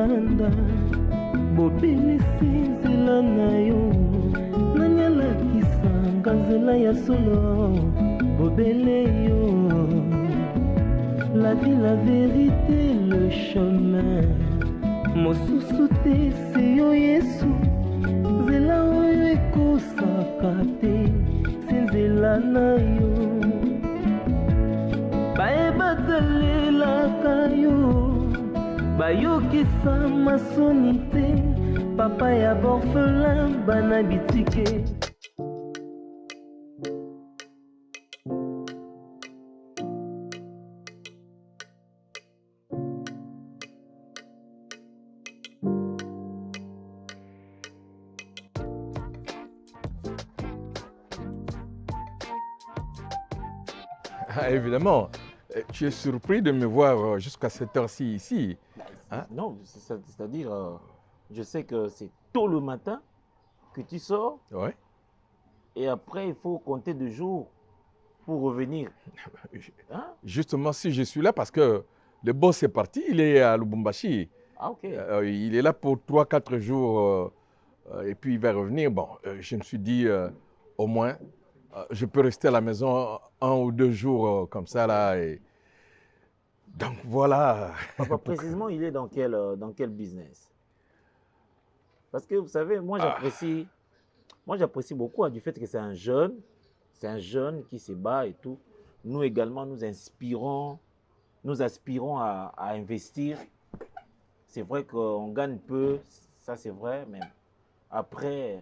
libanda bobelisi nzela na yo nanyalakisanga nzela ya solo bobele yo la vie la vérité le chemin mosusu te se yo yesu nzela oyo ekosaka te se nzela na yo bayebatalelaka yo bayokisa masoni te papa ya borfelin bana bitike. Ah, évidemment, tu es surpris de me voir jusqu'à cette heure-ci ici. Hein? Non, c'est-à-dire, je sais que c'est tôt le matin que tu sors. Ouais. Et après, il faut compter 2 jours pour revenir. Hein? Justement, si je suis là, parce que le boss est parti, il est à Lubumbashi. Ah, ok. Il est là pour 3-4 jours et puis il va revenir. Bon, je me suis dit, au moins, je peux rester à la maison 1 ou 2 jours comme ça là. Et... Donc voilà. Papa, précisément, il est dans quel business? Parce que vous savez, moi j'apprécie beaucoup du fait que c'est un jeune qui se bat et tout. Nous également, nous aspirons à investir. C'est vrai qu'on gagne peu, ça c'est vrai, mais après,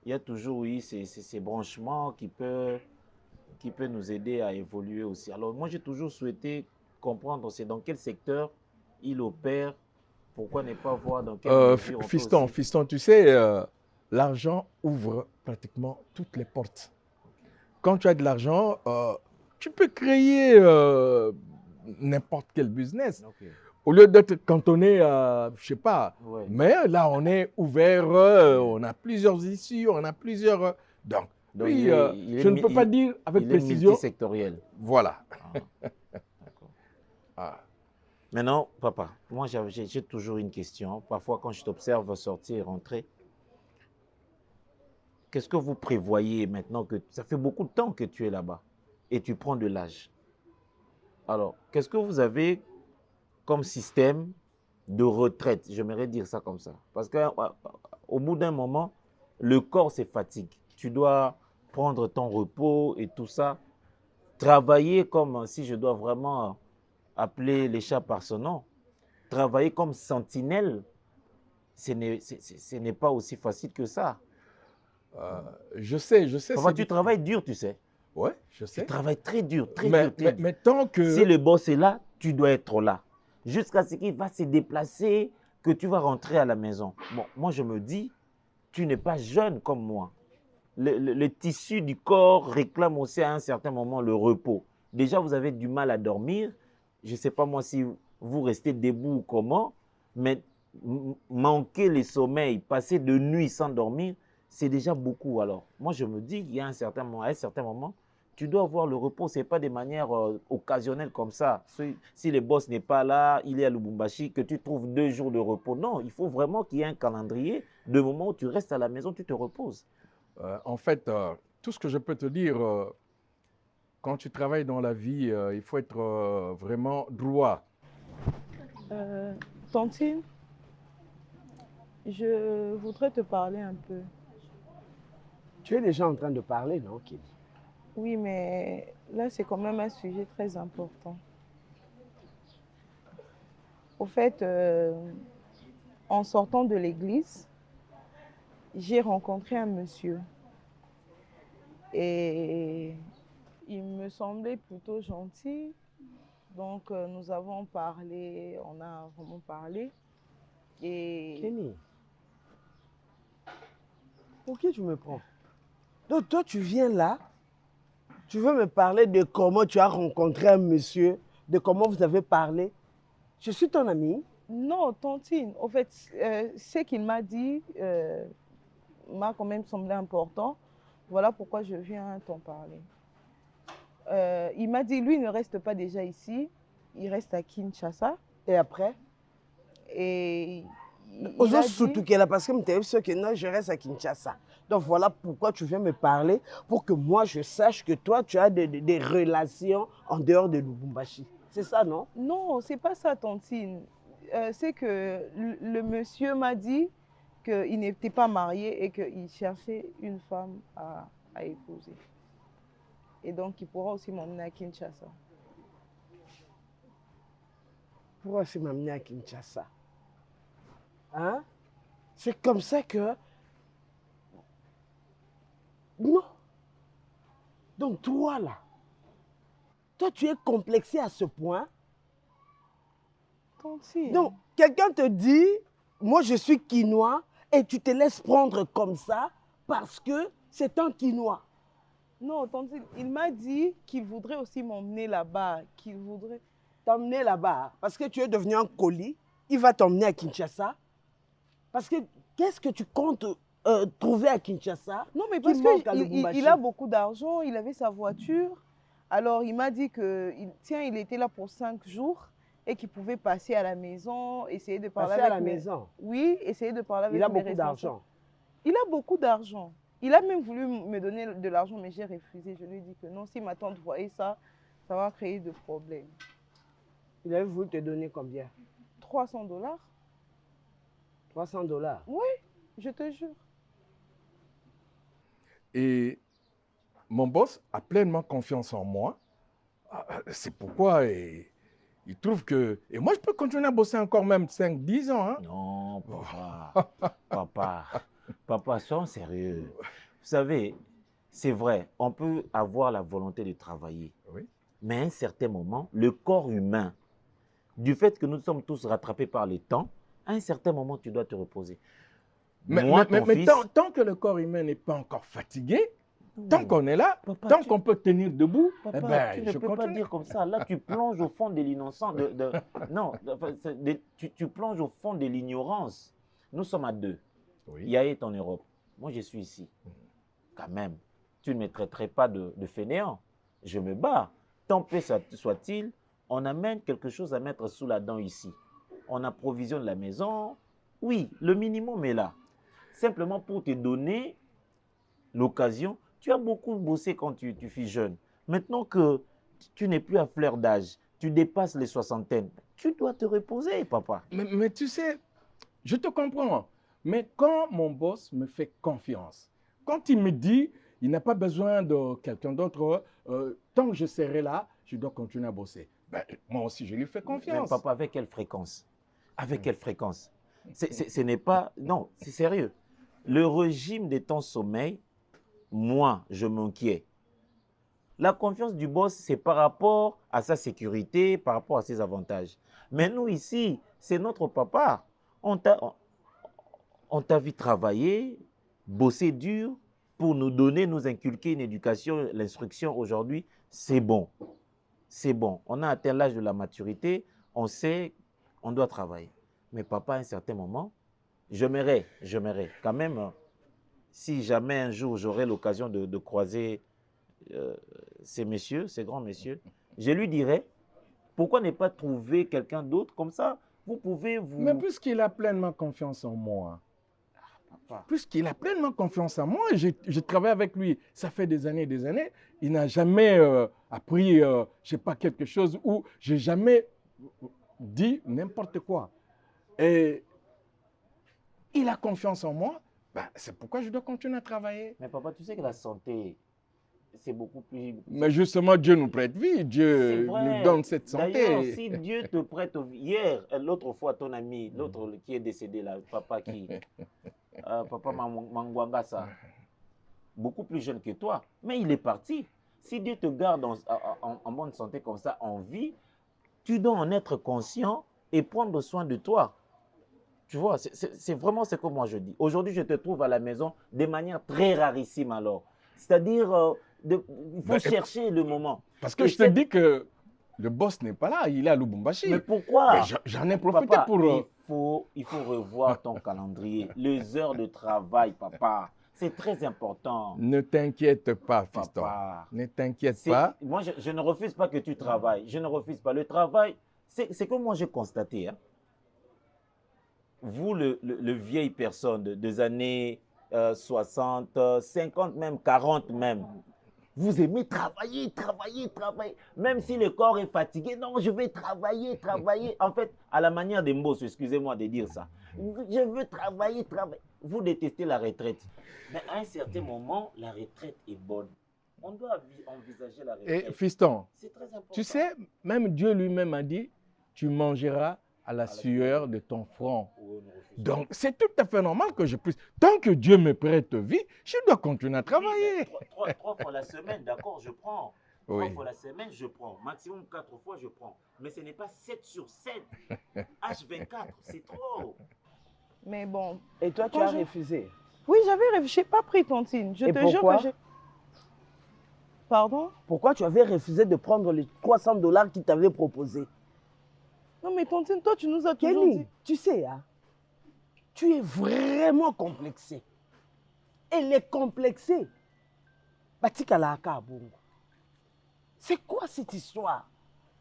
il y a toujours eu ces branchements qui peut nous aider à évoluer aussi. Alors moi, j'ai toujours souhaité comprendre c'est dans quel secteur il opère, pourquoi ne pas voir dans quelle mesure on Fiston, tu sais, l'argent ouvre pratiquement toutes les portes. Quand tu as de l'argent, tu peux créer n'importe quel business. Okay. Au lieu d'être cantonné à, je ne sais pas, ouais. Mais là, on est ouvert, on a plusieurs issues, on a plusieurs... Donc oui, je ne peux pas dire avec précision... Il est multisectoriel. Voilà. Ah. Maintenant, papa, moi j'ai toujours une question. Parfois, quand je t'observe sortir et rentrer, qu'est-ce que vous prévoyez maintenant que ça fait beaucoup de temps que tu es là-bas et tu prends de l'âge? Alors, qu'est-ce que vous avez comme système de retraite? J'aimerais dire ça comme ça. Parce qu'au bout d'un moment, le corps se fatigue. Tu dois prendre ton repos et tout ça. Travailler comme, si je dois vraiment appeler les chats par son nom, travailler comme sentinelle, ce n'est pas aussi facile que ça. Je sais. Papa, tu travailles dur, tu sais. Oui, je sais. Tu travailles très dur, très dur. Mais tant que... Si le boss est là, tu dois être là. Jusqu'à ce qu'il va se déplacer, que tu vas rentrer à la maison. Bon, moi je me dis, tu n'es pas jeune comme moi. Le tissu du corps réclame aussi à un certain moment le repos. Déjà, vous avez du mal à dormir. Je ne sais pas moi si vous restez debout ou comment, mais manquer le sommeil, passer de nuit sans dormir, c'est déjà beaucoup. Alors, moi je me dis, il y a à un certain moment, tu dois avoir le repos. Ce n'est pas de manière occasionnelle comme ça. Si le boss n'est pas là, il est à Lubumbashi, que tu trouves 2 jours de repos. Non, il faut vraiment qu'il y ait un calendrier de moment où tu restes à la maison, tu te reposes. En fait, tout ce que je peux te dire, quand tu travailles dans la vie, il faut être vraiment droit. Tantine, je voudrais te parler un peu. Tu es déjà en train de parler, non, Kelly? Oui, mais là, c'est quand même un sujet très important. Au fait, en sortant de l'église, j'ai rencontré un monsieur. Et il me semblait plutôt gentil. Donc, nous avons parlé, on a vraiment parlé. Et... Kenny, pour qui tu me prends? Donc, toi, tu viens là, tu veux me parler de comment tu as rencontré un monsieur, de comment vous avez parlé. Je suis ton ami. Non, Tantine, en fait, ce qu'il m'a dit m'a quand même semblé important. Voilà pourquoi je viens t'en parler. Il m'a dit, lui, ne reste pas déjà ici, il reste à Kinshasa. Et après? Et il Ose a dit, surtout qu'elle a parce que je sûr que non, je reste à Kinshasa. Donc voilà pourquoi tu viens me parler, pour que moi je sache que toi tu as des relations en dehors de Lubumbashi. C'est ça, non? non, c'est pas ça, Tantine. C'est que le monsieur m'a dit qu'il n'était pas marié et qu'il cherchait une femme à épouser. Et donc, il pourra aussi m'emmener à Kinshasa. Pourquoi c'est m'amener à Kinshasa? Hein? C'est comme ça que... Non. Donc toi là, toi tu es complexé à ce point. Tantine. Donc quelqu'un te dit, moi je suis quinois et tu te laisses prendre comme ça parce que c'est un quinois. Non, Tantine, il m'a dit qu'il voudrait aussi m'emmener là-bas, qu'il voudrait... T'emmener là-bas parce que tu es devenu un colis. Il va t'emmener à Kinshasa. Parce que qu'est-ce que tu comptes trouver à Kinshasa? Non, mais qui parce manque à qu'il Lubumbashi? il a beaucoup d'argent, il avait sa voiture. Alors, il m'a dit que, tiens, il était là pour 5 jours et qu'il pouvait passer à la maison, essayer de parler Passer avec à la mes... maison. Oui, essayer de parler avec Il a mes beaucoup responsables. d'argent. Il a beaucoup d'argent. Il a même voulu me donner de l'argent, mais j'ai refusé. Je lui ai dit que non, si ma tante voyait ça, ça va créer de problèmes. Il avait voulu te donner combien? 300 dollars? 300 $. Oui, je te jure. Et mon boss a pleinement confiance en moi. C'est pourquoi il trouve que... Et moi, je peux continuer à bosser encore même 5-10 ans. Hein? Non, papa, sois sérieux. Vous savez, c'est vrai, on peut avoir la volonté de travailler. Oui. Mais à un certain moment, le corps humain, du fait que nous sommes tous rattrapés par le temps, à un certain moment, tu dois te reposer. Mais tant que le corps humain n'est pas encore fatigué, tant qu'on est là, Papa, tant qu'on peut tenir debout, Papa, eh ben, tu ne je peux pas continue. dire comme ça. Là, tu plonges au fond de l'innocence. Non, tu plonges au fond de l'ignorance. Nous sommes à deux. Oui. Yaya est en Europe. Moi, je suis ici. Quand même, tu ne me traiterais pas de fainéant. Je me bats. Tant pis soit-il, on amène quelque chose à mettre sous la dent ici. On approvisionne la maison. Oui, le minimum est là. Simplement pour te donner l'occasion. Tu as beaucoup bossé quand tu fus jeune. Maintenant que tu n'es plus à fleur d'âge, tu dépasses les soixantaines, tu dois te reposer, papa. Mais tu sais, je te comprends. Mais quand mon boss me fait confiance, quand il me dit, il n'a pas besoin de quelqu'un d'autre, tant que je serai là, je dois continuer à bosser. Ben, moi aussi, je lui fais confiance. Mais papa, avec quelle fréquence? Avec quelle fréquence? Ce n'est pas... Non, c'est sérieux. Le régime de ton sommeil, moi, je m'inquiète. La confiance du boss, c'est par rapport à sa sécurité, par rapport à ses avantages. Mais nous, ici, c'est notre papa. On t'a vu travailler, bosser dur pour nous donner, nous inculquer une éducation, l'instruction aujourd'hui. C'est bon. C'est bon. On a atteint l'âge de la maturité. On sait, on doit travailler. Mais papa, à un certain moment, j'aimerais quand même... Si jamais un jour j'aurai l'occasion de croiser ces messieurs, ces grands messieurs, je lui dirais, pourquoi ne pas trouver quelqu'un d'autre comme ça? Vous pouvez vous... Mais puisqu'il a pleinement confiance en moi, puisqu'il a pleinement confiance en moi, je travaille avec lui, ça fait des années, il n'a jamais appris, je sais pas, quelque chose où j'ai jamais dit n'importe quoi. Et il a confiance en moi. Ben, c'est pourquoi je dois continuer à travailler. Mais papa, tu sais que la santé, c'est beaucoup plus... Mais justement, Dieu nous prête vie, Dieu nous donne cette santé. D'ailleurs, si Dieu te prête... Hier, l'autre fois, ton ami, l'autre qui est décédé là, papa qui... papa Mangwangasa, beaucoup plus jeune que toi, mais il est parti. Si Dieu te garde en bonne santé comme ça, en vie, tu dois en être conscient et prendre soin de toi. Tu vois, c'est vraiment ce que moi je dis. Aujourd'hui, je te trouve à la maison de manière très rarissime alors. C'est-à-dire, il faut chercher le moment. Parce que je te dis que le boss n'est pas là, il est à Lubumbashi. Mais pourquoi? J'en ai profité papa, pour... Il faut revoir ton calendrier, les heures de travail, papa. C'est très important. Ne t'inquiète pas, fiston. Papa. Ne t'inquiète pas. Moi, je ne refuse pas que tu travailles. Je ne refuse pas. Le travail, c'est que moi j'ai constaté. Hein. vous, le vieille personne des années 60, 50 même, 40 même, vous aimez travailler, travailler, travailler. Même si le corps est fatigué, non, je vais travailler, travailler. En fait, à la manière des mots, excusez-moi de dire ça. Je veux travailler, travailler. Vous détestez la retraite. Mais à un certain moment, la retraite est bonne. On doit envisager la Et retraite. fiston, C'est très important. tu sais, même Dieu lui-même a dit, tu mangeras à la sueur de ton front. Donc, c'est tout à fait normal que je puisse. Tant que Dieu me prête vie, je dois continuer à travailler. Oui, 3 fois la semaine, d'accord, je prends. 3 Oui. fois la semaine, je prends. Maximum 4 fois, je prends. Mais ce n'est pas 7 sur 7. H24, c'est trop. Mais bon. Et toi, tu Quand as je- refusé. Oui, j'avais réfléchi. J'ai pas pris tontine. Je Et te jure pourquoi que j'ai. Pardon? Pourquoi tu avais refusé de prendre les 300 dollars qu'il t'avait proposé? Non, mais tontine, toi, tu nous as toujours dit. Kenny, tu sais, hein, tu es vraiment complexé. Elle est complexée. Batika la aka bongo. C'est quoi cette histoire?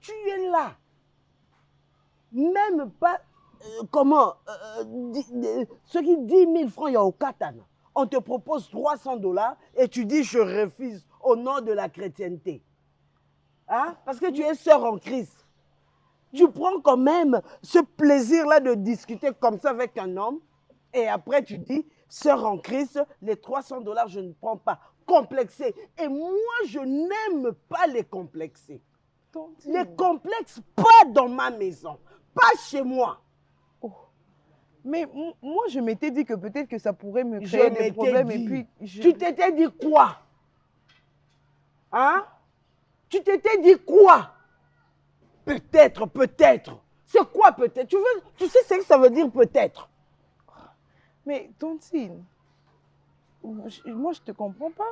Tu es là. Même pas, ceux qui 10 000 francs, il y a au katana. On te propose 300 dollars et tu dis je refuse au nom de la chrétienté. Hein? Parce que tu es sœur en Christ. Tu prends quand même ce plaisir-là de discuter comme ça avec un homme et après tu dis, sœur en Christ, les 300 dollars, je ne prends pas. Complexé. Et moi, je n'aime pas les complexés. Tontine. Les complexes, pas dans ma maison, pas chez moi. Oh. Mais moi, je m'étais dit que peut-être que ça pourrait me Je créer des m'étais problèmes. Et dit. puis, Tu t'étais dit quoi? Hein? Tu t'étais dit quoi? Peut-être, peut-être. C'est quoi peut-être? Tu sais ce que ça veut dire peut-être? Mais tontine, moi, je te comprends pas.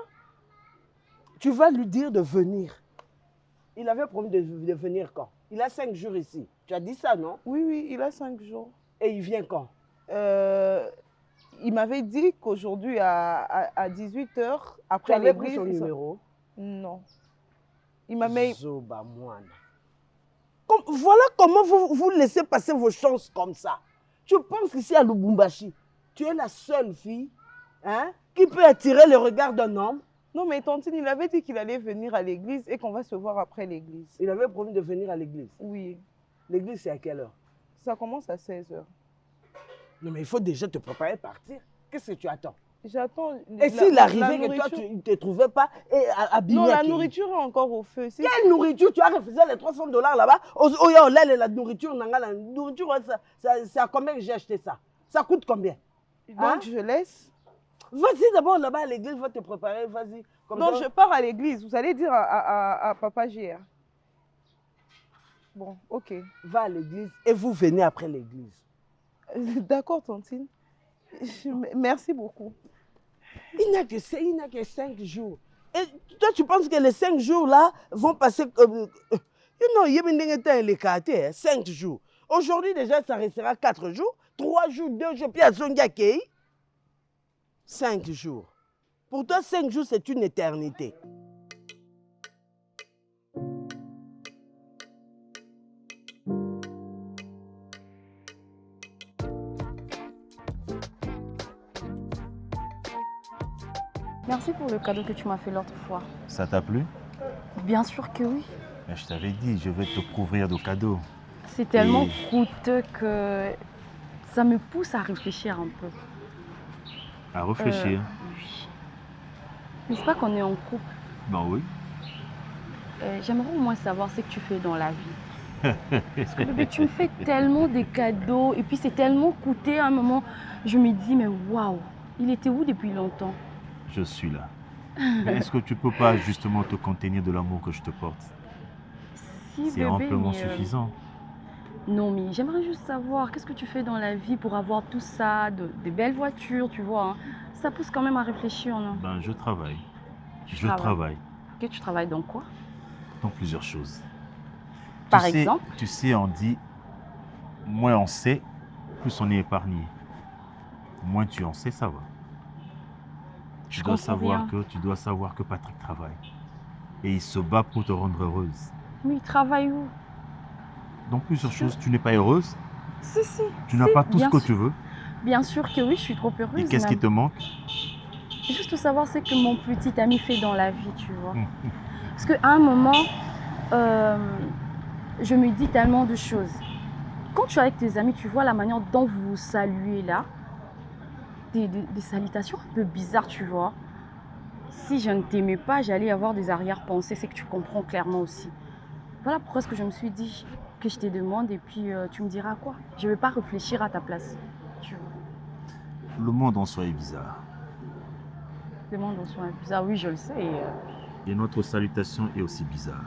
Tu vas lui dire de venir. Il avait promis de venir quand? Il a 5 jours ici. Tu as dit ça, non? Oui, oui, il a 5 jours. Et il vient quand? Il m'avait dit qu'aujourd'hui, à 18h, Tu après avais pris l'église... son numéro? Non. Il m'avait... Zoba Moine. Voilà comment vous laissez passer vos chances comme ça. Tu penses qu'ici à Lubumbashi, tu es la seule fille, hein, qui peut attirer le regard d'un homme? Non, mais tontine, il avait dit qu'il allait venir à l'église et qu'on va se voir après l'église. Il avait promis de venir à l'église. Oui. L'église, c'est à quelle heure? Ça commence à 16h. Non, mais il faut déjà te préparer à partir. Qu'est-ce que tu attends? J'attends... Et s'il arrivait que toi, tu ne te trouvais pas habillé? Non, la nourriture est encore au feu. Si... Quelle nourriture? Tu as refusé les 300 dollars là-bas? Oh, yo, là, la nourriture, c'est à combien que j'ai acheté ça? Ça coûte combien? Donc, Hein? je laisse. Vas-y d'abord là-bas à l'église, va te préparer, vas-y. Comme Non, ça. je pars à l'église. Vous allez dire à Papa GR. Bon, ok. Va à l'église et vous venez après l'église. D'accord, tontine. Merci beaucoup. Il n'a que 5 jours. Et toi, tu penses que les 5 jours là vont passer comme... il y a les quartiers, 5 jours. Aujourd'hui, déjà, ça restera 4 jours, 3 jours, 2 jours, puis à Zongakei. 5 jours. Pour toi, 5 jours, c'est une éternité. Merci pour le cadeau que tu m'as fait l'autre fois. Ça t'a plu? Bien sûr que oui. Mais je t'avais dit, je vais te couvrir de cadeaux. C'est tellement Et- coûteux que ça me pousse à réfléchir un peu. À réfléchir. Oui. N'est-ce pas qu'on est en couple? Ben oui. J'aimerais au moins savoir ce que tu fais dans la vie. Parce que bébé, tu me fais tellement des cadeaux et puis c'est tellement coûteux. À un moment, je me dis, mais waouh, il était où depuis longtemps? Je suis là. Mais est-ce que tu peux pas justement te contenir de l'amour que je te porte? Si, C'est bébé, amplement mais, suffisant. Non, mais j'aimerais juste savoir qu'est-ce que tu fais dans la vie pour avoir tout ça, des belles voitures, tu vois. Hein. Ça pousse quand même à réfléchir, non? Ben, je travaille. Tu Je travailles. travaille Ok, tu travailles dans quoi? dans plusieurs choses. Par Tu sais- exemple? Tu sais, on dit, moins on sait, plus on est épargné. Moins tu en sais, ça va. Je comprends rien. Tu dois savoir que Patrick travaille. Et il se bat pour te rendre heureuse. Mais il travaille où? Dans plusieurs choses, tu n'es pas heureuse. Si. Tu n'as si, pas tout ce bien que sûr. tu veux. Bien sûr que oui, je suis trop heureuse. Et qu'est-ce qui même. te manque? Juste savoir ce que mon petit ami fait dans la vie, tu vois. Parce qu'à un moment, je me dis tellement de choses. Quand tu es avec tes amis, tu vois la manière dont vous vous saluez là. Des salutations un peu bizarres, tu vois. Si je ne t'aimais pas, j'allais avoir des arrière-pensées. C'est que tu comprends clairement aussi. Voilà pourquoi est-ce que je me suis dit que je te demande et puis tu me diras quoi. Je ne vais pas réfléchir à ta place. Tu vois. Le monde en soi est bizarre. Le monde en soi est bizarre, oui, je le sais. Et notre salutation est aussi bizarre.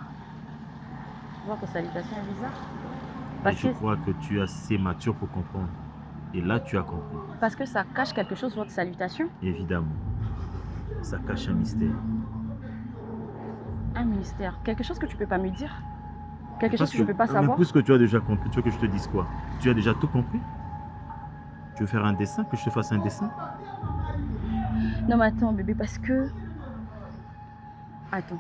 Votre salutation est bizarre. Et Parce je que, crois que tu es assez mature pour comprendre. Et là, tu as compris. parce que ça cache quelque chose, votre salutation. Évidemment, ça cache un mystère. Un mystère. Quelque chose que tu ne peux pas me dire. Quelque chose Parce que je ne peux pas mais savoir. puisque tu as déjà compris, tu veux que je te dise quoi? Tu as déjà tout compris? Tu veux faire un dessin? Que je te fasse un dessin? Non mais attends bébé, parce que... Attends.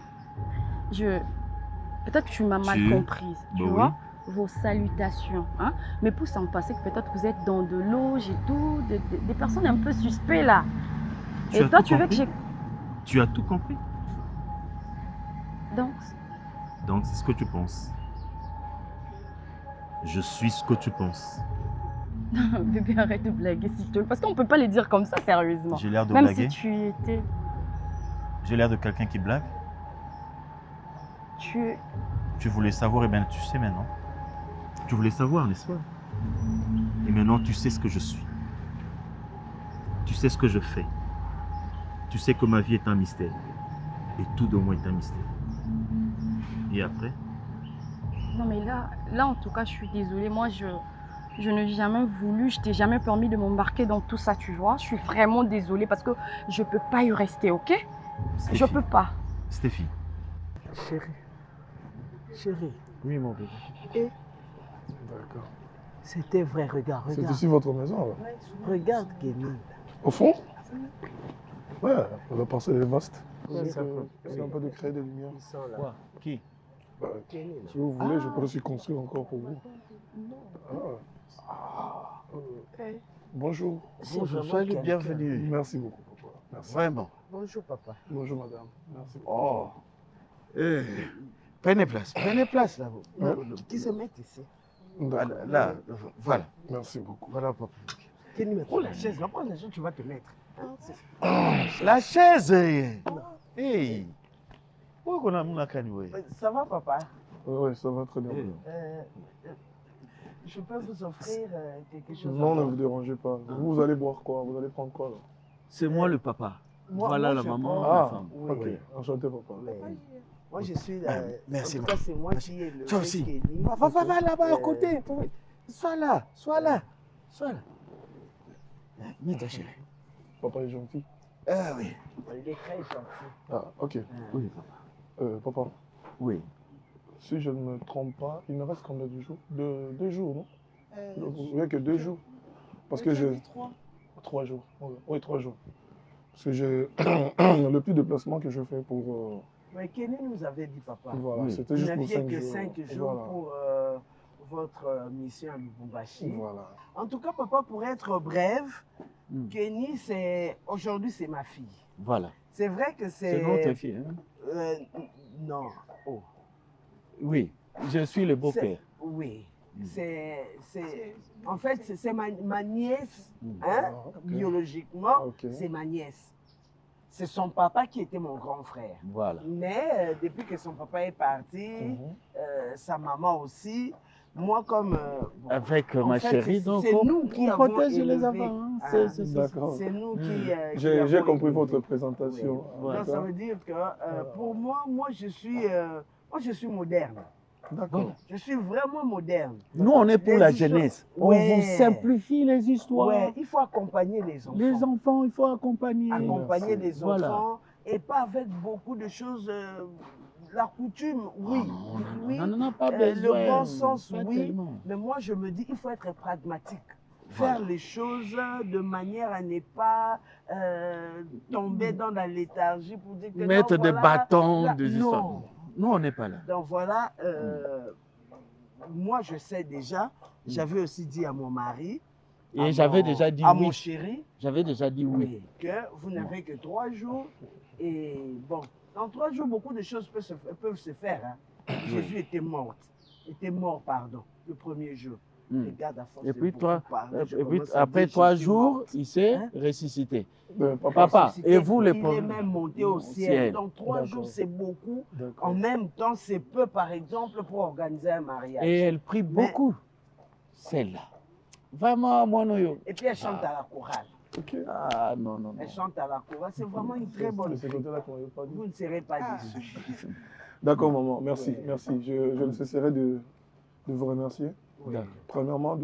Peut-être que tu m'as mal comprise, tu Bah vois, vos salutations. Hein? Mais pour s'en passer que peut-être vous êtes dans de loges et tout, des personnes un peu suspectes là. Tu Et as toi tout tu veux que compris? j'ai... Tu as tout compris? Donc, c'est ce que tu penses. Je suis ce que tu penses. bébé, arrête de blaguer s'il te plaît. Parce qu'on ne peut pas les dire comme ça sérieusement. J'ai l'air de Même blaguer? si tu étais... J'ai l'air de quelqu'un qui blague? Tu voulais savoir, et bien tu sais maintenant. Tu voulais savoir, n'est-ce pas? Et maintenant tu sais ce que je suis. Tu sais ce que je fais. Tu sais que ma vie est un mystère. Et tout de moi est un mystère. Et après? Non mais là en tout cas je suis désolée. Moi je n'ai jamais voulu, je t'ai jamais permis de m'embarquer dans tout ça, tu vois. Je suis vraiment désolée parce que je peux pas y rester, ok? Stéphie. Je peux pas. Stéphie. Chérie, Oui, mon bébé. et D'accord. c'était vrai, regarde. C'est ici votre maison, là? Regarde, Kenny. Au fond? Ouais, la parcelle est vaste. Oui, C'est un peu de créer des lumières. Ils sont là. Quoi? Qui? Bah, Kenny, là. si vous voulez, je peux aussi construire encore pour vous. Bonjour. C'est Bonjour, vraiment soyez le quelqu'un. bienvenu. Merci beaucoup, papa. Merci. Vraiment. Bonjour, papa. Bonjour, madame. Merci beaucoup. Oh. Prenez place là. Qui se met ici? D'accord. Là, voilà. Merci beaucoup. Voilà, papa. Kenny, mais prends la chaise, là, prends la chaise, tu vas te mettre. Hein, La chaise. Hey. Pourquoi on a mon acani? ça va, papa? Oui, ça va très bien. Je peux vous offrir quelque chose? Non, à ne boire? vous dérangez pas. Vous allez boire quoi? Vous allez prendre quoi, là? C'est moi le papa. Voilà la je maman, prends- la femme. Oui, Ok, oui. enchanté, papa. Mais moi, je suis... Merci, en tout cas, c'est moi qui ai le... Toi aussi. Kenny. Va là-bas à Euh, côté. Sois là. Mets ta chérie. Papa est gentil. Ah oui. Il est très gentil. Ah, ok. Oui, papa. Papa, Oui. si je ne me trompe pas, il me reste combien de jours? Deux jours, non? Vous voyez que 2 jours. Parce que j'ai... 3 jours. Oui, 3 jours. Parce que j'ai le plus de placements que je fais pour... Mais Kenny nous avait dit, papa. Voilà, Oui. c'était Vous juste pour n'aviez 5 que jours. 5 jours Voilà. pour votre mission à Lubumbashi. Voilà. En tout cas, papa, pour être brève, Mm. Kenny, aujourd'hui, c'est ma fille. Voilà. C'est vrai que c'est... C'est notre fille. Hein? Non. Oh. Oui. Je suis le beau-père. Oui. Mm. En fait, c'est ma nièce, Mm. hein, Ah, ok. biologiquement, Ok. c'est ma nièce. C'est son papa qui était mon grand frère. Voilà. Mais depuis que son papa est parti, Mhm. sa maman aussi, moi comme... bon, Avec en ma fait, chérie, donc c'est nous qui on avons protège les élevé. enfants. Hein. Ah, D'accord. c'est nous qui... J'ai avons compris élevé. votre présentation. Oui. Voilà. Donc ça veut dire que pour moi, je suis moderne. D'accord. Je suis vraiment moderne. Nous, on est pour Les la histoires- jeunesse. On Ouais. vous simplifie les histoires. Ouais, il faut accompagner les enfants. Les enfants, il faut accompagner. Accompagner Merci. les Voilà. enfants et pas avec beaucoup de choses. La coutume, oui. Oh, oui. non, pas Le besoin. bon sens, Pas oui. tellement. Mais moi, je me dis, il faut être pragmatique. Voilà. Faire les choses de manière à ne pas tomber dans la léthargie pour dire que Mettre non, des voilà, bâtons, là, des non. histoires. Nous, on n'est pas là. Donc voilà, moi je sais déjà, j'avais aussi dit à mon mari, Et j'avais déjà dit à oui. mon chéri, J'avais déjà dit oui. que vous n'avez que 3 jours. Et bon, dans 3 jours, beaucoup de choses peuvent se faire. Hein. Jésus était mort, pardon, le premier jour. Regarde, à force Et de puis, beaucoup toi, parler, je et puis commence à après dire, 3 je suis jours, morte. il s'est Hein? ressuscité. Papa, Ressuscité, et vous, les il est pauvres, même monté au ciel. Donc 3 jours, c'est beaucoup. En même temps, c'est peu, par exemple, pour organiser un mariage. Et elle prie beaucoup, celle-là. Vraiment, moi, non. Et puis elle chante à la chorale. Ah, non, non, non. Elle chante à la chorale. C'est vraiment une très bonne fille. Vous ne serez pas déçus. D'accord, maman, merci, merci. Je ne cesserai de vous remercier. Oui. Premièrement,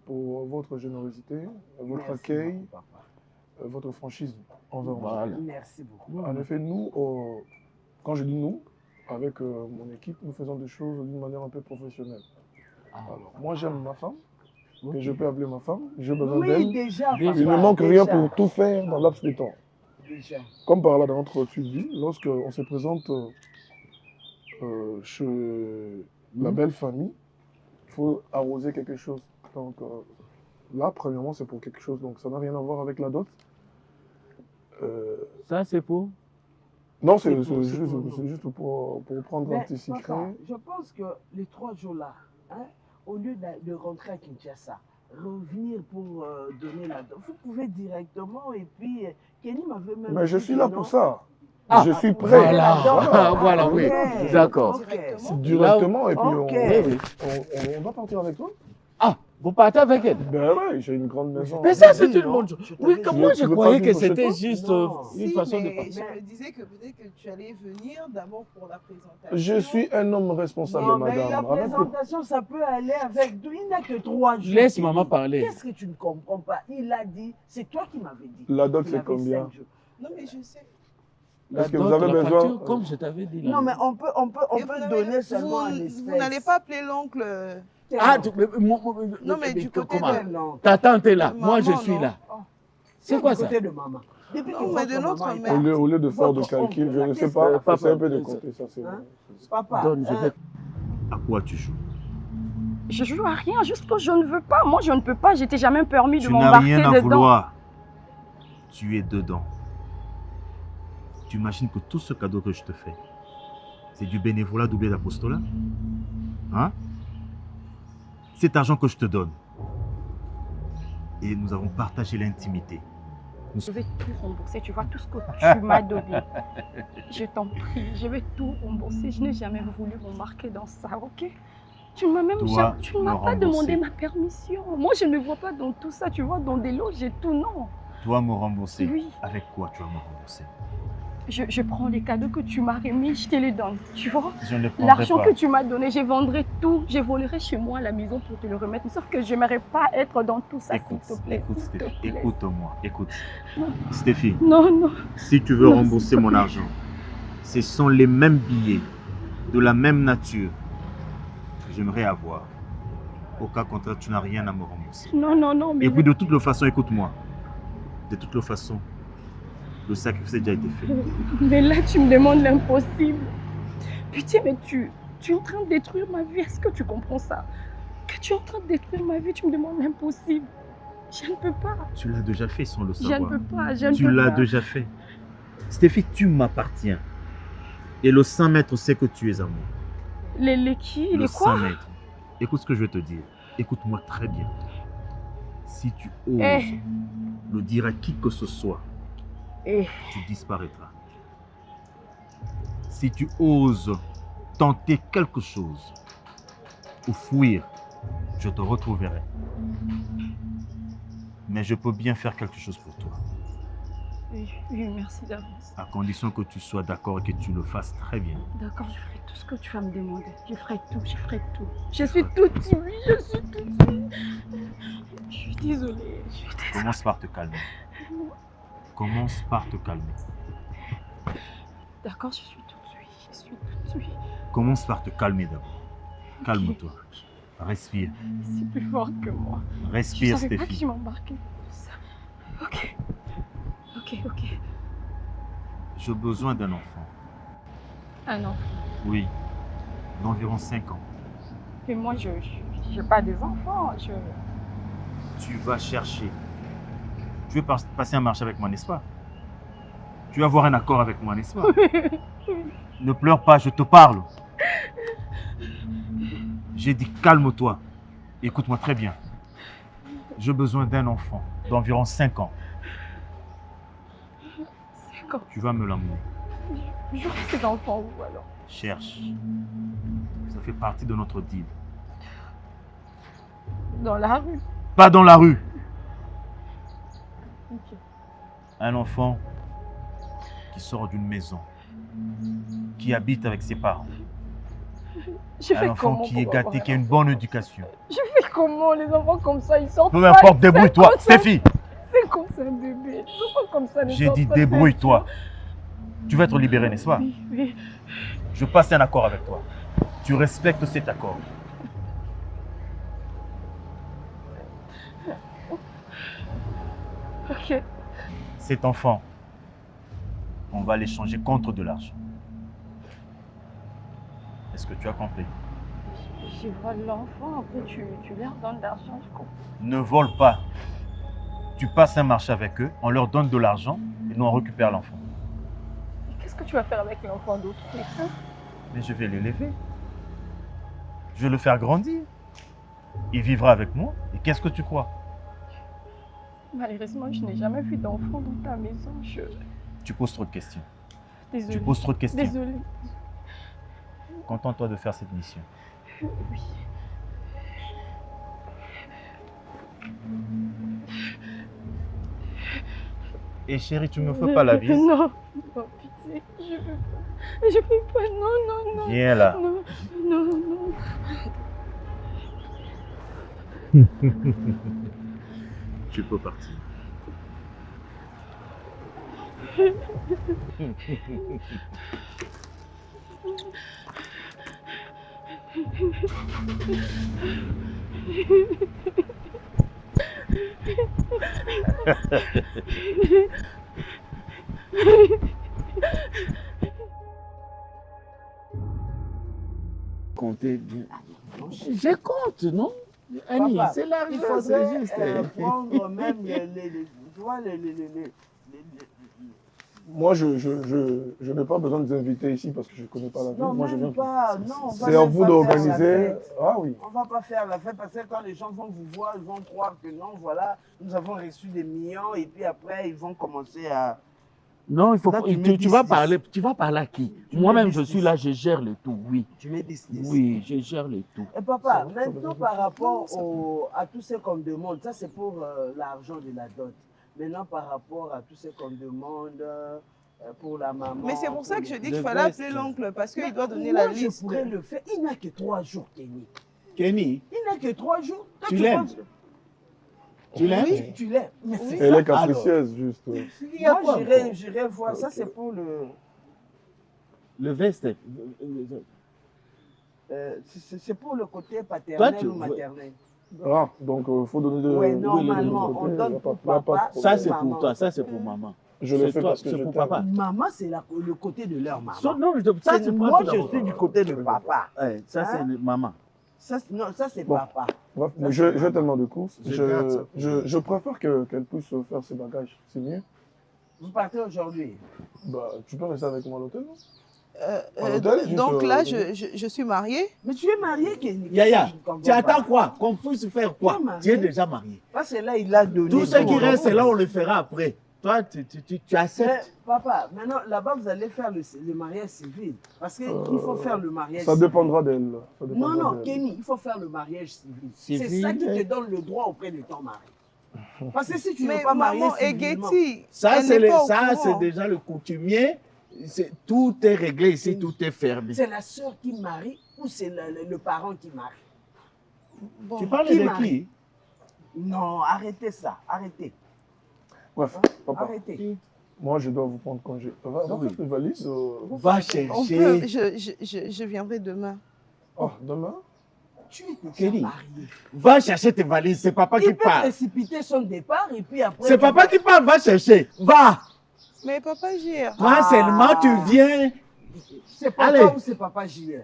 pour votre générosité, votre Merci, accueil, mon papa. votre franchise envers moi. Voilà. Merci beaucoup. En effet, nous, quand je dis nous, avec mon équipe, nous faisons des choses d'une manière un peu professionnelle. Alors, moi, j'aime ma femme, que je peux appeler ma femme, j'ai besoin Oui, d'elle. déjà. Il ne papa, manque rien déjà. pour tout faire dans laps de temps. Déjà. Comme par là dans notre suivi, lorsqu'on se présente chez la belle famille, il faut arroser quelque chose. Donc là, premièrement, c'est pour quelque chose. Donc ça n'a rien à voir avec la dot. Ça, c'est pour? Non, c'est pour- c'est juste pour prendre un Mais, petit secret. papa, je pense que les 3 jours-là, hein, au lieu de rentrer à Kinshasa, revenir pour donner la dot, vous pouvez directement. Et puis, Kenny m'avait même Mais je dit suis que là non. pour ça. Ah, je suis prêt. Voilà, voilà, oui. Ok. D'accord. Ok. Directement. Et puis Ok. on va partir avec toi. Ah, vous partez avec elle? Ben ouais, j'ai une grande maison. Mais ça, c'est Oui, une non, bonne chose. je Oui, t'avais comme dit. moi, Tu je veux croyais pas que vivre chez c'était toi? juste Non. une Si, façon de mais parler. je me disais que peut-être que tu allais venir d'abord pour la présentation. Je suis un homme responsable, Non, mais madame. la Avec le- présentation, ça peut aller avec. Il n'a que 3 jours. Laisse Kenny. maman parler. Qu'est-ce que tu ne comprends pas? Il a dit, c'est toi qui m'avais dit. La dot, Il c'est avait combien? 5 jours. Non, mais je sais. La Est-ce que vous dot, avez la besoin- facture, comme je t'avais dit là. Non, mais on peut Et vous n'avez- donner seulement un vous espèce. n'allez pas appeler l'oncle. Ah, Non, mais du côté comment? de- Non. Ta tante est là, moi je Maman, suis non. là. Oh. C'est quoi Du ça? côté de maman. Depuis Non, que mais votre de notre maman est mère. partie, Au lieu de faire de votre calcul, oncle, je là, ne sais qu'est-ce pas, Papa, c'est un peu de compter, ça c'est... Hein? Papa, Donne, je vais. À quoi tu joues? Je joue à rien, juste que je ne veux pas. Moi, je ne peux pas. J'étais jamais permis de Tu n'as m'embarquer rien à dedans. vouloir. Tu es dedans. Tu imagines que tout ce cadeau que je te fais, c'est du bénévolat doublé d'apostolat? Hein? Cet argent que je te donne. Et nous avons partagé l'intimité. Je vais tout rembourser. Tu vois tout ce que tu m'as donné. Je t'en prie, je vais tout rembourser. Je n'ai jamais voulu m'embarquer dans ça, ok? Tu ne m'as même Dois jamais, tu ne me m'as pas rembourser. demandé ma permission. Moi, je ne vois pas dans tout ça. Tu vois, dans des lots, j'ai tout, non. Tu dois me rembourser. Oui. Avec quoi tu vas me rembourser? Je prends les cadeaux que tu m'as remis, je te les donne. Tu vois? Je ne les prendrai L'argent pas. que tu m'as donné, je vendrai tout. Je volerai chez moi à la maison pour te le remettre. Sauf que je n'aimerais pas être dans tout ça, Écoute, s'il te plaît. écoute, s'il te Stéphie, plaît. écoute-moi, écoute. Non. Stéphie, Non, non. si tu veux Non, rembourser s'il te mon plaît. argent, ce sont les mêmes billets, de la même nature, que j'aimerais avoir. Au cas contraire, tu n'as rien à me rembourser. Non, non, non. Mais Et puis de toutes les façons, écoute-moi. De toutes les façons, le sacrifice a déjà été fait. Mais là, tu me demandes l'impossible. Putain, mais tu es en train de détruire ma vie. Est-ce que tu comprends ça? Que tu es en train de détruire ma vie, tu me demandes l'impossible. Je ne peux pas. Tu l'as déjà fait sans le Je ne savoir. peux pas. Je ne Tu peux l'as pas. déjà fait. Stéphie, tu m'appartiens. Et le Saint-Maître sait que tu es à moi. Les qui? Le Les quoi? Saint-Maître. Écoute ce que je vais te dire. Écoute-moi très bien. Si tu oses Eh. le dire à qui que ce soit, Eh. tu disparaîtras. Si tu oses tenter quelque chose ou fuir, je te retrouverai. Mais je peux bien faire quelque chose pour toi, Oui, oui, merci d'avance. à condition que tu sois d'accord et que tu le fasses très bien. D'accord, je ferai tout ce que tu vas me demander. Je ferai tout, je ferai tout. Je suis toute oui, je suis toute oui. Je suis désolée, je suis désolée. Commence par te calmer. Commence par te calmer. D'accord, je suis toute oui, je suis toute oui. Commence par te calmer d'abord. Calme-toi. Respire. C'est plus fort que moi. Respire, Je savais pas que Stéphie. je m'embarquais dans tout ça. Ok. Ok, ok. J'ai besoin d'un enfant. Ah non. Oui. D'environ 5 ans. Mais moi, j'ai pas des enfants. Tu vas chercher. Tu veux passer un marché avec moi, n'est-ce pas? Tu veux avoir un accord avec moi, n'est-ce pas? Ne pleure pas, je te parle. J'ai dit calme-toi. Écoute-moi très bien. J'ai besoin d'un enfant d'environ 5 ans. 5 ans. Tu vas me l'emmener. Je veux cet enfant où alors? Cherche. Ça fait partie de notre deal. Dans la rue. Pas dans la rue. Ok. Un enfant qui sort d'une maison, qui habite avec ses parents. Je fais Un enfant comment qui pour est avoir gâté, un qui a une enfant? bonne éducation. Je fais comment? Les enfants comme ça, ils sortent Peu pas, importe, ils débrouille-toi. sortent comme ça. Stéphie, C'est comme ça, bébé. Les enfants comme ça, les j'ai sortent dit pas, débrouille-toi. Tu vas être libéré, n'est-ce pas? Oui, oui. Je passe un accord avec toi. Tu respectes cet accord. Ok. Cet enfant, on va l'échanger contre de l'argent. Est-ce que tu as compris? Je vole l'enfant, après tu leur donnes l'argent, je comprends. Ne vole pas. Tu passes un marché avec eux, on leur donne de l'argent et nous on récupère l'enfant. Qu'est-ce que tu vas faire avec l'enfant d'autrui, hein? Mais je vais l'élever. Je vais le faire grandir. Il vivra avec moi. Et qu'est-ce que tu crois? Malheureusement, je n'ai jamais vu d'enfant dans ta maison. Tu poses trop de questions. Désolée. Tu poses trop de questions. Désolée. Contente-toi de faire cette mission. Oui. Et chérie, tu me fais pas la bise? Non, non, pitié, je veux pas. Je veux pas, non, non, non. Viens là. Non, non, non. Tu peux partir. Comptez bien. Je compte, non? Annie, Papa, c'est il l'argent, faudrait c'est juste. prendre même tu vois, Moi, je n'ai pas besoin de vous inviter ici parce que je ne connais pas la ville. Non, Moi, je même viens. pas. Non, C'est à vous d'organiser. Ah oui. On ne va pas faire la fête parce que quand les gens vont vous voir, ils vont croire que non, voilà, nous avons reçu des millions et puis après, ils vont commencer à... Non, il faut Là, pas. tu Tu vas parler à qui? Tu Moi-même, mets je 10. suis là, je gère le tout, oui. Tu mets 10. Oui, je gère le tout. Et papa, maintenant par rapport à tout ce qu'on demande, ça c'est pour l'argent de la dot. Maintenant par rapport à tout ce qu'on demande pour la maman. Mais c'est pour ça que je dis qu'il Le fallait veste. appeler l'oncle parce qu'il doit donner Moi, la je liste. pourrais le faire. Il n'a que 3 jours, Kenny. Kenny, Il n'a que 3 jours. Toi, Tu l'aimes? penses- tu l'aimes? Oui, tu l'aimes. Mais c'est Elle ça. est capricieuse, juste. Il y a Moi, quoi j'irai voir. Ça, c'est pour le... Le veste. c'est pour le côté paternel tu ou veux- maternel. Ah, donc il faut donner de. Ouais, de normalement, l'autre on côté, donne y a pour pas de papa. problème. Ça, c'est maman. pour toi, ça, c'est pour maman. Je le C'est fais toi, parce que c'est je pour t'aime. papa. Maman, c'est le côté de leur maman. Non, ça, c'est pour Moi, toi. je suis du côté de papa. Ouais, ça, c'est Hein? maman. Non, ça, c'est Bon. papa. Bref, mais j'ai tellement de courses. Je garde ça. Je préfère qu'elle puisse faire ses bagages. C'est mieux. Vous partez aujourd'hui. Bah, tu peux rester avec moi à l'hôtel, non? Euh, À l'hôtel, juste, donc là, euh, je suis mariée. Mais tu es marié, Kenny. Yaya, Je ne comprends tu attends pas. quoi? Qu'on puisse faire quoi? Tu es marié. Tu es déjà marié. Parce que là, il a donné. Tout ce qui tout. reste, là, on le fera après. Toi, tu Mais, acceptes. papa, maintenant, là-bas, vous allez faire le mariage civil. Parce qu'il faut faire le mariage Ça civil. dépendra d'elle. Ça Non, dépendra non, d'elle. Kenny, il faut faire le mariage civil. C'est Civil, ça qui te hein. donne le droit auprès de ton mari. Parce que si tu Mais n'es pas marié maman civilement... Egeti, Ça, elle c'est n'est pas au ça, courant. c'est déjà le coutumier. Tout est réglé ici, tout est fermé. C'est la sœur qui marie ou c'est le parent qui marie? Bon. Tu parles Qui de marie? qui? Non, arrêtez ça, arrêtez. Bref, papa, Arrêtez. moi, je dois vous prendre congé. Va Oui. faire tes valises. Va On peut, chercher. je viendrai demain. Oh, demain? Tu es déjà Kenny, marié. Va chercher tes valises, c'est papa qui Il peut parle. précipiter son départ et puis après... C'est papa qui parle, va chercher. Va. Mais papa Gire, Toi seulement, tu viens. C'est papa Allez. ou c'est papa JR?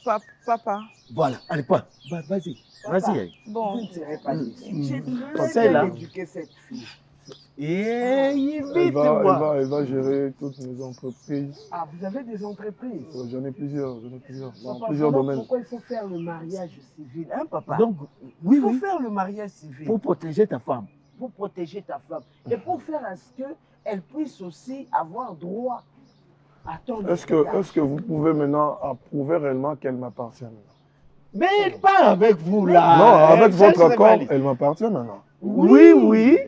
Papa. Voilà, allez, pas. Vas-y. Vas-y. Bon. Vous ne serez pas déçus. J'ai Comme ça, très là. bien éduqué cette fille. Et Elle va gérer toutes mes entreprises. Ah, vous avez des entreprises? J'en ai plusieurs, dans Papa, plusieurs voilà domaines. pourquoi il faut faire le mariage civil, hein, papa? Donc, oui, il faut oui. faire le mariage civil. Pour protéger ta femme. Pour protéger ta femme. Et pour faire à ce qu'elle puisse aussi avoir droit à ton Est-ce que vous pouvez maintenant approuver réellement qu'elle m'appartient maintenant? Mais pas avec vous là. Non, avec Ça, votre c'est accord, valide. elle m'appartient maintenant. Oui.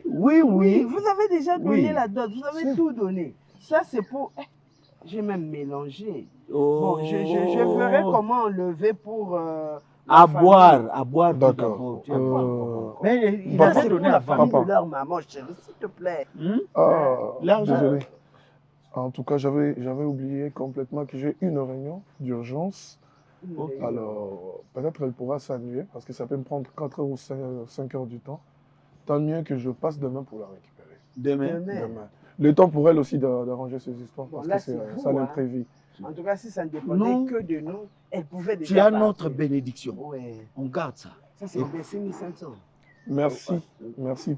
Vous avez déjà donné Oui. la dot, vous avez tout donné. Ça, c'est pour... J'ai même mélangé. Oh. Bon, je verrai comment enlever pour... À boire. D'accord. tout d'abord. Mais il Papa. a c'est donné pour la à famille Papa. de leur maman, chérie, s'il te plaît. Ah, L'argent. désolé. En tout cas, j'avais oublié complètement que j'ai une réunion d'urgence. Alors, peut-être elle pourra s'annuler parce que ça peut me prendre 4 heures ou 5 heures du temps. Tant mieux que je passe demain pour la récupérer. Demain. Le temps pour elle aussi d'arranger ses histoires parce là, que c'est c'est vous, ça hein. l'imprévu. En tout cas, si ça ne dépendait Non. que de nous, elle pouvait déjà Tu as partir. notre bénédiction. Ouais. On garde ça. Ça, c'est des 6500. Merci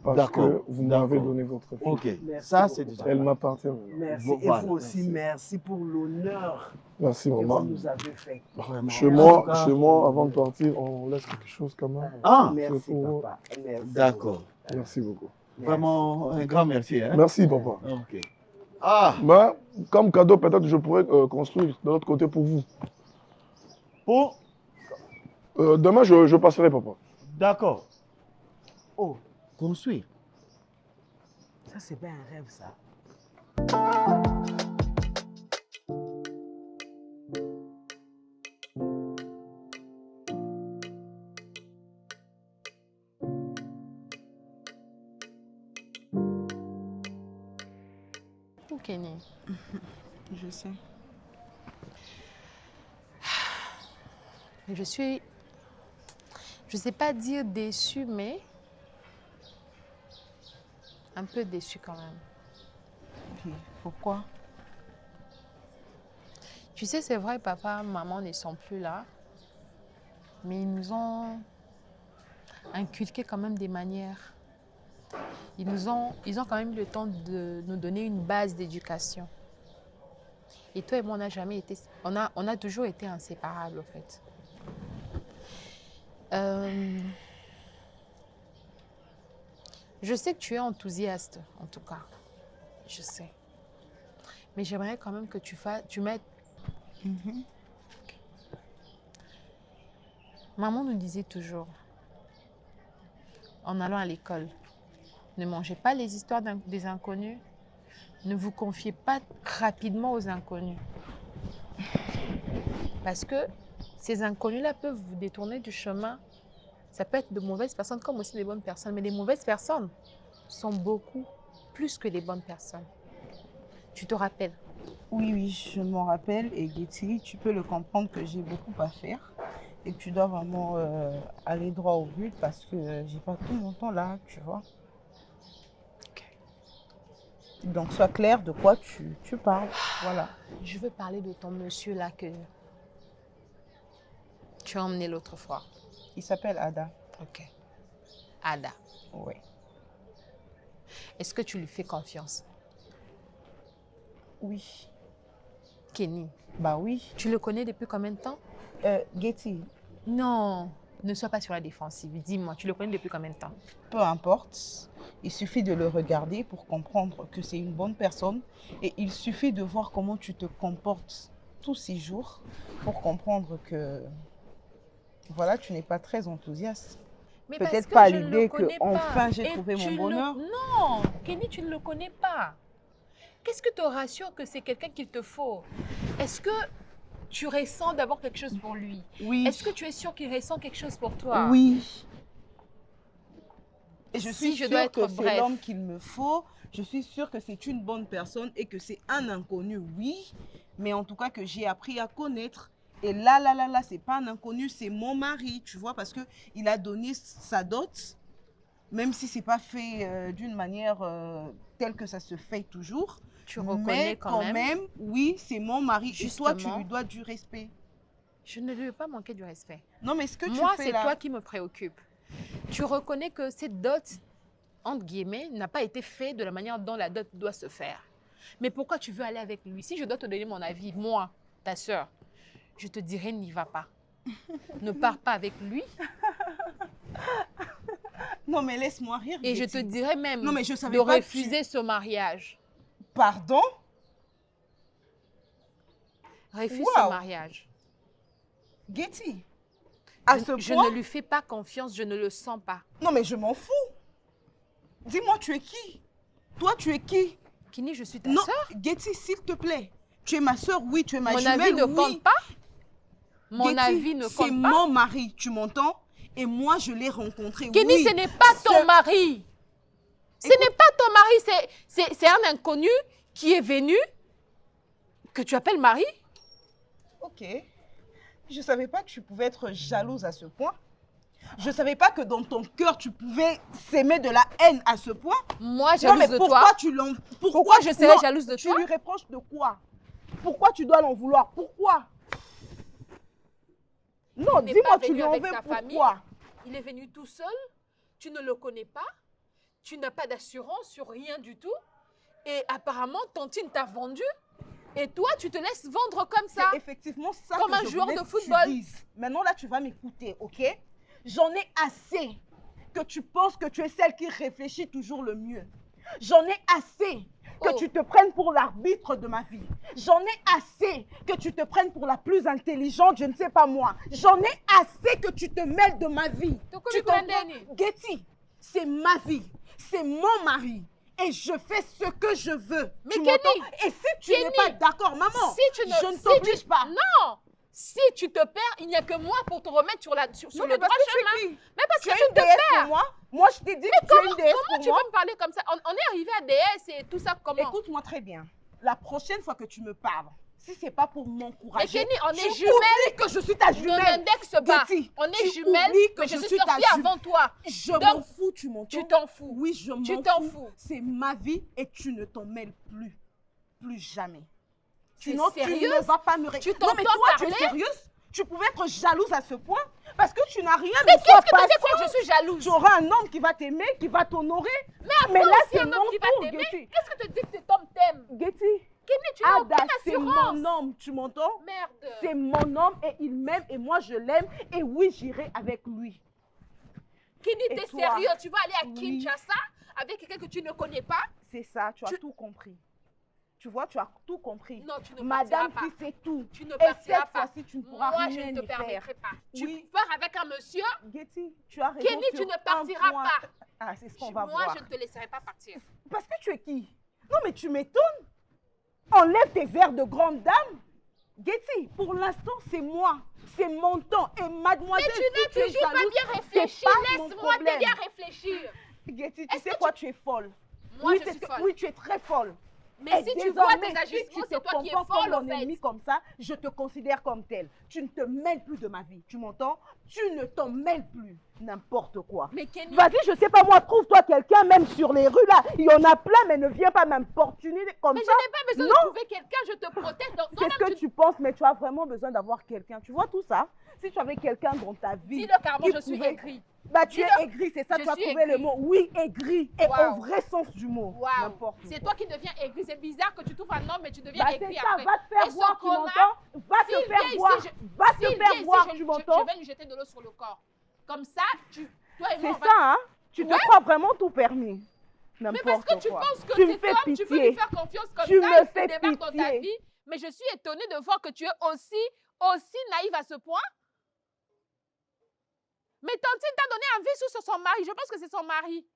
parce D'accord, que vous m'avez d'accord. donné votre fille. Ok. Merci ça, beaucoup. c'est déjà. Elle m'appartient maintenant. Merci. Voilà. Et vous aussi, merci pour l'honneur Merci que maman. vous nous avez fait. Vraiment. Chez En moi, tout cas, avant de partir, on laisse quelque chose quand même. Ah, Merci, c'est pour- papa. Merci. d'accord. Merci beaucoup. Vraiment, un grand merci. Hein? Merci papa. Ok. Ah, Ben, comme cadeau, peut-être je pourrais construire de l'autre côté pour vous. pour. Demain, je passerai papa. D'accord. Oh, Construire. ça, c'est bien un rêve, ça. Kenny. Je sais. Je suis, je sais pas dire déçue, mais un peu déçue quand même. Puis, pourquoi? Tu sais, c'est vrai, papa, maman ne sont plus là, mais ils nous ont inculqué quand même des manières. Ils ont quand même eu le temps de nous donner une base d'éducation. Et toi et moi, on n'a jamais été, on a toujours été inséparables, en fait. Je sais que tu es enthousiaste, en tout cas. Je sais. Mais j'aimerais quand même que tu mettes... Maman nous disait toujours, en allant à l'école, ne mangez pas les histoires des inconnus, ne vous confiez pas rapidement aux inconnus. Parce que ces inconnus-là peuvent vous détourner du chemin. Ça peut être de mauvaises personnes comme aussi des bonnes personnes. Mais les mauvaises personnes sont beaucoup plus que les bonnes personnes. Tu te rappelles? Oui, je m'en rappelle. Et Getty, tu peux le comprendre que j'ai beaucoup à faire. Et que tu dois vraiment aller droit au but parce que j'ai pas tout mon temps là, tu vois. Donc, sois clair de quoi tu parles. Voilà. Je veux parler de ton monsieur là que tu as emmené l'autre fois. Il s'appelle Ada. Ok. Ada. Oui. Est-ce que tu lui fais confiance? Oui. Kenny. Bah oui. Tu le connais depuis combien de temps? Getty. Non, ne sois pas sur la défensive. Dis-moi, tu le connais depuis combien de temps? Peu importe. Il suffit de le regarder pour comprendre que c'est une bonne personne. Et il suffit de voir comment tu te comportes tous ces jours pour comprendre que, voilà, tu n'es pas très enthousiaste. Mais Peut-être parce pas que je l'idée le connais que enfin j'ai Et trouvé tu mon bonheur. Non, Kenny, tu ne le connais pas. Qu'est-ce que te rassure que c'est quelqu'un qu'il te faut? Est-ce que tu ressens d'abord quelque chose pour lui? Oui. Est-ce que tu es sûr qu'il ressent quelque chose pour toi? Oui. Et je Si suis je sûre dois être que c'est bref. l'homme qu'il me faut. Je suis sûre que c'est une bonne personne et que c'est un inconnu, oui. Mais en tout cas que j'ai appris à connaître. Et là, c'est pas un inconnu, c'est mon mari, tu vois, parce qu'il a donné sa dot, même si c'est pas fait d'une manière telle que ça se fait toujours. Tu reconnais mais quand même. oui, c'est mon mari. Et toi, tu Justement. lui dois du respect. Je ne lui ai pas manqué du respect. Non, mais ce que tu Moi, fais c'est là... toi qui me préoccupe. Tu reconnais que cette dot, entre guillemets, n'a pas été faite de la manière dont la dot doit se faire. Mais pourquoi tu veux aller avec lui? Si je dois te donner mon avis, moi, ta sœur, je te dirais n'y va pas. Ne pars pas avec lui. Non, mais laisse-moi rire. Et je Getty. te dirais même Non, mais je savais de pas que refuser ce mariage. Pardon? Refuse Wow. ce mariage. Getty, à ce Je point... ne lui fais pas confiance, je ne le sens pas. Non, mais je m'en fous. Dis-moi, tu es qui? Toi, tu es qui? Kini, je suis ta Non, sœur. Getty, s'il te plaît. Tu es ma sœur, oui, tu es ma Mon jumelle, avis ne oui. compte pas. Mon Getty, avis ne c'est compte pas. mon mari, tu m'entends? Et moi, je l'ai rencontré, Kenny, oui. ce n'est pas ton mari. Ce n'est pas ton mari, c'est un inconnu qui est venu, que tu appelles mari. Ok. Je ne savais pas que tu pouvais être jalouse à ce point. Je ne savais pas que dans ton cœur, tu pouvais s'aimer de la haine à ce point. Moi, Non, jalouse mais de pourquoi toi. tu l'en... Pourquoi je serais Non, jalouse de tu toi? lui reproches de quoi? Pourquoi tu dois l'en vouloir? Pourquoi? Non, Il n'est dis-moi, pas tu venu lui en avec veux sa famille. pourquoi? Il est venu tout seul. Tu ne le connais pas. Tu n'as pas d'assurance sur rien du tout. Et apparemment, Tantine t'a vendu. Et toi, tu te laisses vendre comme ça. C'est effectivement ça Comme que un je joueur voulais de que football. tu dises. Maintenant, là, tu vas m'écouter, ok? J'en ai assez que tu penses que tu es celle qui réfléchit toujours le mieux. J'en ai assez que Oh. tu te prennes pour l'arbitre de ma vie. J'en ai assez que tu te prennes pour la plus intelligente, je ne sais pas moi. J'en ai assez que tu te mêles de ma vie. Tu comprends? Getty, c'est ma vie. C'est mon mari. Et je fais ce que je veux. Mais tu Kenny, m'entends? Et si tu n'es pas d'accord, maman, si tu je ne t'oblige pas. Non. Si tu te perds, il n'y a que moi pour te remettre sur Non, le mais droit parce que tu es chemin. qui? Mais parce Tu que es tu une te déesse perds. pour moi. Moi, je t'ai dit que tu es une déesse Comment pour tu moi. peux me parler comme ça? On est arrivé à DS et tout ça comment? Écoute-moi très bien. La prochaine fois que tu me parles, si c'est pas pour m'encourager, Mais Kenny, on est tu jumelles. oublies que je suis ta jumelle. Ne m'indexe pas. Getty, On est tu jumelles, oublies que mais je suis suis ta sortie jumelle. avant toi. Je Donc, m'en fous, tu m'entends? Tu t'en fous. Oui, je Tu m'en t'en fous. fous. C'est ma vie et tu ne t'en mêles plus. Plus jamais. Tu es Sinon, tu sérieuse? ne vas pas me... Tu Non, mais t'entends toi, tu es parler? sérieuse? Tu pouvais être jalouse à ce point? Parce que tu n'as rien Mais de qu'est-ce que toi, tu dis que je suis jalouse? Tu auras un homme qui va t'aimer, qui va t'honorer. Mais là, aussi c'est un mon homme qui va tour, t'aimer. Getty. Qu'est-ce que tu dis que cet homme t'aime? Getty, Kenny, tu n'as Ada, aucune c'est assurance. mon homme, tu m'entends? Merde. C'est mon homme et il m'aime et moi je l'aime et oui, j'irai avec lui. Kenny, Et t'es toi? sérieux? Tu vas aller à Oui. Kinshasa avec quelqu'un que tu ne connais pas? C'est ça, tu as tout compris. Tu vois, tu as tout compris. Non, tu ne Madame partiras qui sait tout. Tu ne Et partiras cette pas. fois-ci, tu ne pourras Moi, rien je ne te y faire. permettrai pas. Tu Oui. pars avec un monsieur. Getty, tu as raison. Kenny, sur tu ne un partiras point. pas. Ah, c'est ce qu'on va Moi, voir. je ne te laisserai pas partir. Parce que tu es qui? Non, mais tu m'étonnes. Enlève tes verres de grande dame. Getty, pour l'instant, c'est moi. C'est mon temps. Et mademoiselle, Mais tu n'as si es toujours pas jalouse, bien c'est réfléchi. pas mon Laisse-moi problème. t'aider à réfléchir. Getty, tu Est-ce sais que quoi, tu es folle. Moi, oui, je c'est suis ce que- folle. oui, tu es très folle. Mais Et si tu vois désormais, tes agissements, si tu c'est te toi qui es comportes folle, comme en mon fait. ennemi comme ça, je te considère comme telle. Tu ne te mêles plus de ma vie, tu m'entends? Tu ne t'en mêles plus. N'importe quoi. Mais Kenny, Vas-y, je sais pas moi, trouve-toi quelqu'un, même sur les rues là. Il y en a plein, mais ne viens pas m'importuner comme mais ça. je n'ai pas besoin Non. de trouver quelqu'un, je te protège. Donc, C'est ce que tu penses, mais tu as vraiment besoin d'avoir quelqu'un. Tu vois tout ça? Si tu avais quelqu'un dans ta vie. Dis-le carrément, qui je suis pouvait- aigrie. Bah, tu es Dis-le. aigri, c'est ça, Je tu as suis trouvé le aigrie. mot. Oui, aigri. Et Waouh. au vrai sens du mot. Waouh. N'importe C'est quoi. toi qui deviens aigri. C'est bizarre que tu trouves un homme, mais tu deviens Bah, aigri c'est ça, après. va te faire Et ce voir, tu connard, m'entends? Va te s'il faire vient voir. ici, Va te s'il vient faire ici, voir, je- tu m'entends? Je vais lui jeter de l'eau sur le corps. Comme ça, toi et moi, C'est on ça, va... hein? Tu te Ouais. crois vraiment tout permis. Mais N'importe parce que tu quoi. penses que Tu me cet fais homme, tu peux lui pitié. faire confiance comme Tu ça, me il fais débarque dans ta pitié. vie. Mais je suis étonnée de voir que tu es aussi naïve à ce point. Mais Tantine t'a donné un vice sur son mari. Je pense que c'est son mari.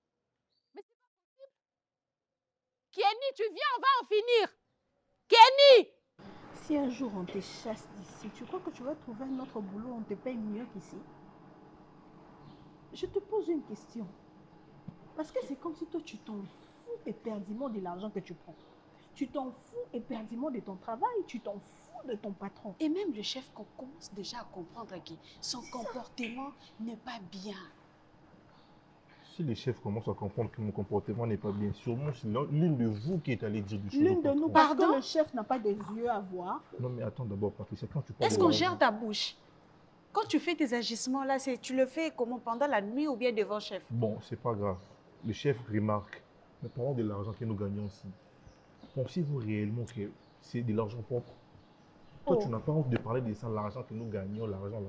Mais c'est pas possible. Kenny, tu viens, on va en finir. Kenny! Si un jour on te chasse d'ici, tu crois que tu vas trouver un autre boulot, on te paye mieux qu'ici? Je te pose une question. Parce que c'est comme si toi, tu t'en fous éperdument de l'argent que tu prends. Tu t'en fous éperdument de ton travail, tu t'en fous de ton patron. Et même le chef qu'on commence déjà à comprendre que son comportement n'est pas bien. Si les chefs commencent à comprendre que mon comportement n'est pas bien, sûrement c'est l'une de vous qui est allée dire du choses. L'une de nous, parce Pardon? que le chef n'a pas des yeux à voir. Non, mais attends d'abord, Patricia, quand tu parles Est-ce de qu'on l'argent- gère ta bouche? Quand tu fais tes agissements là, tu le fais comment, pendant la nuit ou bien devant le chef? Bon, c'est pas grave. Le chef remarque. Mais parlons de l'argent que nous gagnons ici. Pensez-vous réellement que c'est de l'argent propre? Toi, Oh. tu n'as pas honte de parler de ça, l'argent que nous gagnons, l'argent.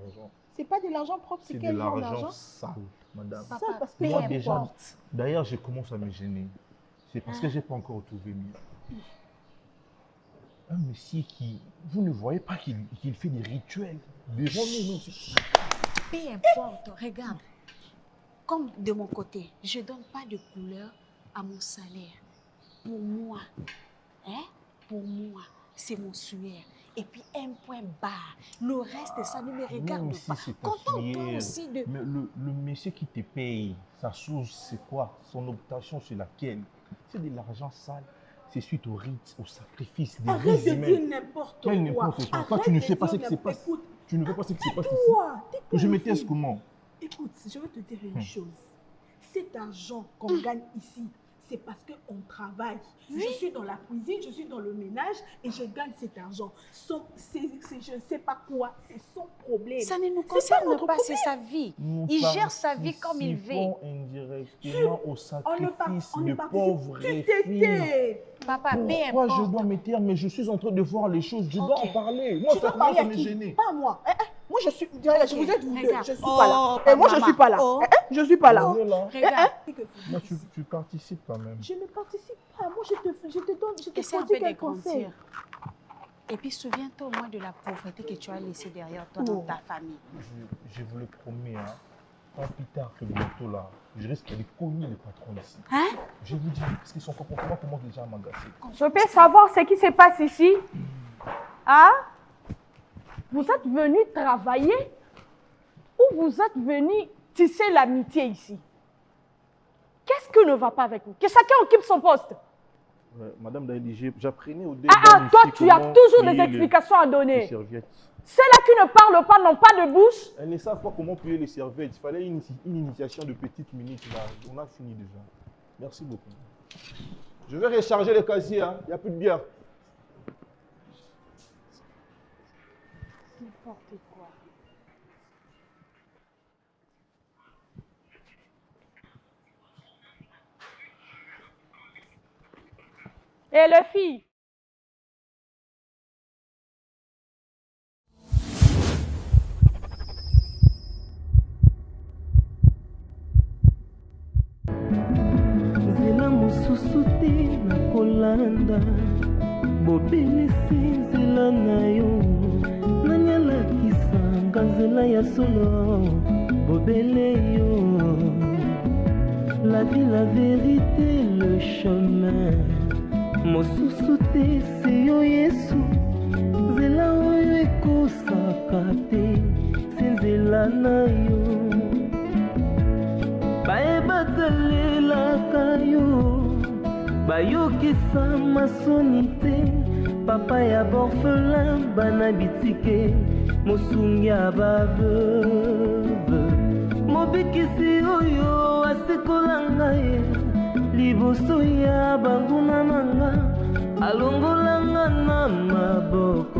C'est pas de l'argent propre, c'est C'est de quel genre l'argent d'argent? sale, madame. Papa, parce que Moi peu déjà, importe. d'ailleurs, je commence à me gêner. C'est parce que je n'ai pas encore trouvé mieux. Un monsieur qui, vous ne voyez pas qu'il fait des rituels devant nous. Non, Peu importe, regarde. Comme de mon côté, je ne donne pas de couleur à mon salaire. Pour moi, pour moi, c'est mon suaire. Et puis un point barre. Le reste, ça ne me regarde Même si pas. c'est ta Contente-toi sueur. aussi de... Mais le monsieur qui te paye, sa source, c'est quoi? Son obtention, c'est laquelle? C'est de l'argent sale. C'est suite aux rites, aux sacrifices, des Arrête de rites dire humains. n'importe Quel quoi. n'importe quoi. Toi, Arrête tu ne de sais pas ce dire qui se passe. Écoute, Tu ne sais pas ce qui se passe ici. toi, Que je une me taise fille. comment? Écoute, je vais te dire une chose. Cet argent qu'on gagne ici, c'est parce qu'on travaille. Oui. Je suis dans la cuisine, je suis dans le ménage et je gagne cet argent. Je ne sais pas quoi, c'est son problème. Ça ne nous C'est pas concerne notre pas, c'est problème. sa vie. Nous Il gère sa vie comme il veut. participons indirectement au sacrifice de pauvres Tu filles. t'étais. Papa, peu Pourquoi je importe. dois me taire? Mais je suis en train de voir les choses. Je dois Ok. en parler. Moi, Tu ça dois parler commence à à me qui? gêner. Pas moi. Moi, je suis. Vous êtes vous deux. regarde. Je suis Oh, pas là. pas Moi, je maman. suis pas là. Oh. Je suis pas là. On est là. Regarde. Moi, tu participes quand même. Je ne participe pas. Moi, je te donne. Je te Essaie un prodis peu de quel conseil. grandir. Et puis souviens-toi au moins de la pauvreté que tu as laissée derrière toi dans ta famille. Je vous le promets, hein, pas plus tard que bientôt là, je risque de cogner le patron ici. Hein? Je vous dis, parce que son comportement commence déjà à m'agacer. Je peux savoir ce qui se passe ici? Hein? Vous êtes venu travailler ou vous êtes venu tisser l'amitié ici? Qu'est-ce qui ne va pas avec vous? Que chacun occupe son poste. Madame Daïli, j'apprenais au début. Toi, tu as toujours des explications à donner. Ceux-là qui ne parlent pas n'ont pas de bouche. Elles ne savent pas comment plier les serviettes. Il fallait une initiation de petites minutes là. On a fini déjà. Merci beaucoup. Je vais recharger le casier, hein. Il n'y a plus de bière. N'importe quoi. Et les filles? nzela mosusu te nakolanda bobelisi nzela na yo nani alakisanga nzela ya solo bobele yo la vie la vérité le chemin mosusu te se yo yesu nzela oyo ekosaka te se nzela na yo bayebatalelaka yo bayokisa masoni te papa ya borfelin bana bitike mosungi ya baveuve mobikisi oyo asekolanga ye liboso ya banguna nanga alongolanga na maboko